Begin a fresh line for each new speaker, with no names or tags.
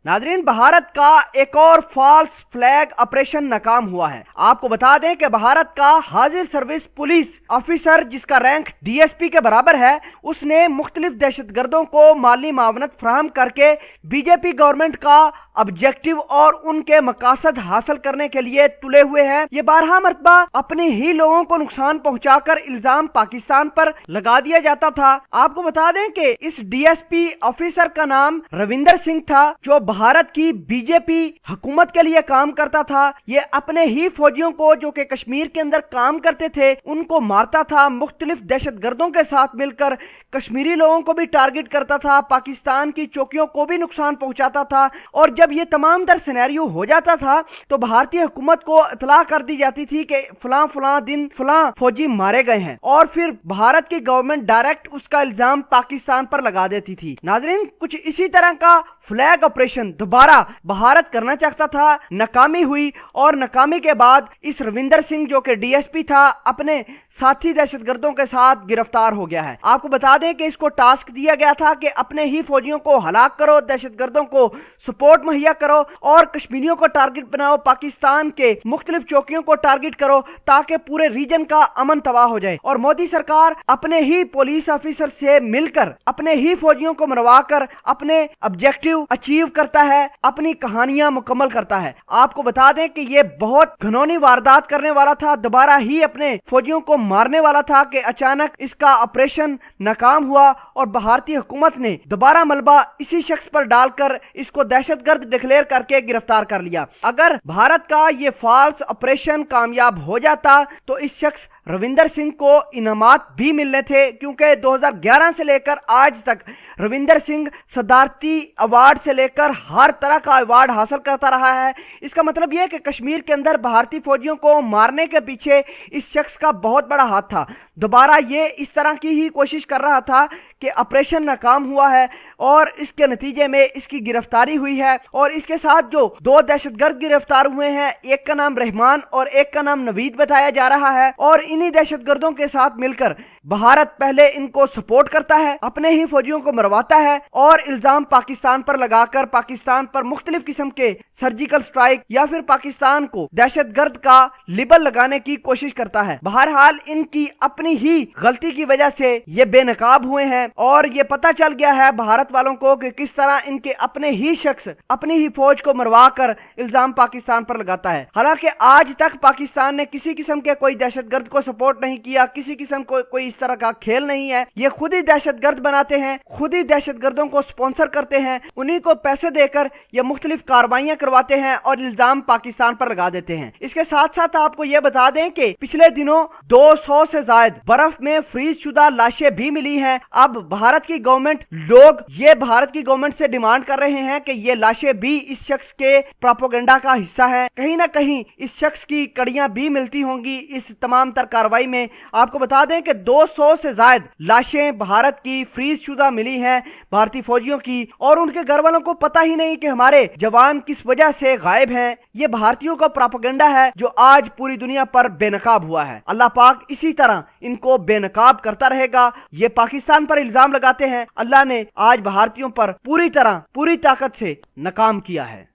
नाजरीन, भारत का एक और फॉल्स फ्लैग ऑपरेशन नाकाम हुआ है। आपको बता दें कि भारत का हाजिर सर्विस पुलिस ऑफिसर, जिसका रैंक डीएसपी के बराबर है, उसने मुख्तलिफ दहशतगर्दों को माली मावनत फराहम करके बीजेपी गवर्नमेंट का ऑब्जेक्टिव और उनके मकासद हासिल करने के लिए तुले हुए हैं। ये 12 मरतबा अपने ही लोगों को नुकसान पहुंचाकर इल्जाम पाकिस्तान पर लगा दिया जाता था। आपको बता दें कि इस डीएसपी ऑफिसर का नाम रविंदर सिंह था, जो भारत की बीजेपी हुकूमत के लिए काम करता था। ये अपने ही फौजियों को, जो कि कश्मीर के अंदर काम करते थे, उनको मारता था। मुख्तलिफ दहशतगर्दों के साथ मिलकर कश्मीरी लोगों को भी टारगेट करता था, पाकिस्तान की चौकियों को भी नुकसान पहुंचाता था। और जब ये तमाम तर सिनेरियो हो जाता था तो भारतीय हुकूमत को इतला कर दी जाती थी कि फलां फलां दिन फलां फौजी मारे गए हैं, और फिर भारत की गवर्नमेंट डायरेक्ट उसका इल्जाम पाकिस्तान पर लगा देती थी। नाजरीन, कुछ इसी तरह का फ्लैग ऑपरेशन दोबारा भारत करना चाहता था, नाकामी हुई, और नाकामी के बाद इस रविंदर सिंह, जो कि डीएसपी था, अपने साथी दहशतगर्दों के साथ गिरफ्तार हो गया है। आपको बता दें कि इसको टास्क दिया गया था कि अपने ही फौजियों को हलाक करो, दहशतगर्दों को सपोर्ट मुहैया करो और कश्मीरियों को टारगेट बनाओ, पाकिस्तान के मुख्तलिफ चौकियों को टारगेट करो, ताकि पूरे रीजन का अमन तबाह हो जाए। और मोदी सरकार अपने ही पुलिस ऑफिसर से मिलकर अपने ही फौजियों को मरवा कर अपने ऑब्जेक्टिव अचीव करता है, अपनी कहानियां मुकम्मल करता है। आपको बता दें कि ये बहुत घिनौनी वारदात करने वाला था, दोबारा ही अपने फौजियों को मारने वाला था कि अचानक इसका ऑपरेशन नाकाम हुआ और भारतीय हुकूमत ने दोबारा मलबा इसी शख्स पर डालकर इसको दहशतगर्द डिक्लेयर करके गिरफ्तार कर लिया। अगर भारत का ये फॉल्स ऑपरेशन कामयाब हो जाता तो इस शख्स रविंदर सिंह को इनामात भी मिलने थे, क्योंकि 2011 से लेकर आज तक रविंदर सिंह सदारती अवार्ड से लेकर हर तरह का अवार्ड हासिल करता रहा है। इसका मतलब यह है कि कश्मीर के अंदर भारतीय फौजियों को मारने के पीछे इस शख्स का बहुत बड़ा हाथ था। दोबारा ये इस तरह की ही कोशिश कर रहा था कि ऑपरेशन नाकाम हुआ है और इसके नतीजे में इसकी गिरफ्तारी हुई है। और इसके साथ जो 2 दहशतगर्द गिरफ्तार हुए हैं, एक का नाम रहमान और एक का नाम नवीद बताया जा रहा है, और इन्हीं दहशतगर्दों के साथ मिलकर भारत पहले इनको सपोर्ट करता है, अपने ही फौजियों को मरवाता है और इल्जाम पाकिस्तान पर लगाकर पाकिस्तान पर मुख्तलिफ किस्म के सर्जिकल स्ट्राइक या फिर पाकिस्तान को दहशतगर्द का लेबल लगाने की कोशिश करता है। बहरहाल इनकी अपनी ही गलती की वजह से ये बेनकाब हुए हैं और ये पता चल गया है भारत वालों को कि किस तरह इनके अपने ही शख्स अपनी ही फौज को मरवा कर इल्जाम पाकिस्तान पर लगाता है। हालांकि आज तक पाकिस्तान ने किसी किस्म के कोई दहशतगर्द को सपोर्ट नहीं किया, किसी किस्म को कोई इस तरह का खेल नहीं है। ये खुद ही दहशतगर्द बनाते हैं, खुद ही दहशतगर्दों को स्पॉन्सर करते हैं, उन्हीं को पैसे देकर ये मुख्तलिफ कार्रवाइयां करवाते हैं और इल्जाम पाकिस्तान पर लगा देते हैं। इसके साथ साथ आपको ये बता दें कि पिछले दिनों 200 से ज्यादा बर्फ में फ्रीज शुदा लाशें भी मिली हैं। अब भारत की गवर्नमेंट, लोग ये भारत की गवर्नमेंट से डिमांड कर रहे हैं कि ये लाशें भी इस शख्स के प्रोपेगेंडा का हिस्सा है। कहीं ना कहीं इस शख्स की कड़ियां भी मिलती होंगी इस तमाम तर कार्रवाई में। आपको बता दें कि 200 से ज्यादा लाशें भारत की फ्रीज शुदा मिली हैं भारतीय फौजियों की, और उनके घर वालों को पता ही नहीं कि हमारे जवान किस वजह से गायब हैं। ये भारतीयों का प्रोपेगेंडा है जो आज पूरी दुनिया पर बेनकाब हुआ है। अल्लाह पाक इसी तरह इनको बेनकाब करता रहेगा। ये पाकिस्तान पर इल्जाम लगाते हैं, अल्लाह ने आज भारतीयों पर पूरी तरह पूरी ताकत से नाकाम किया है।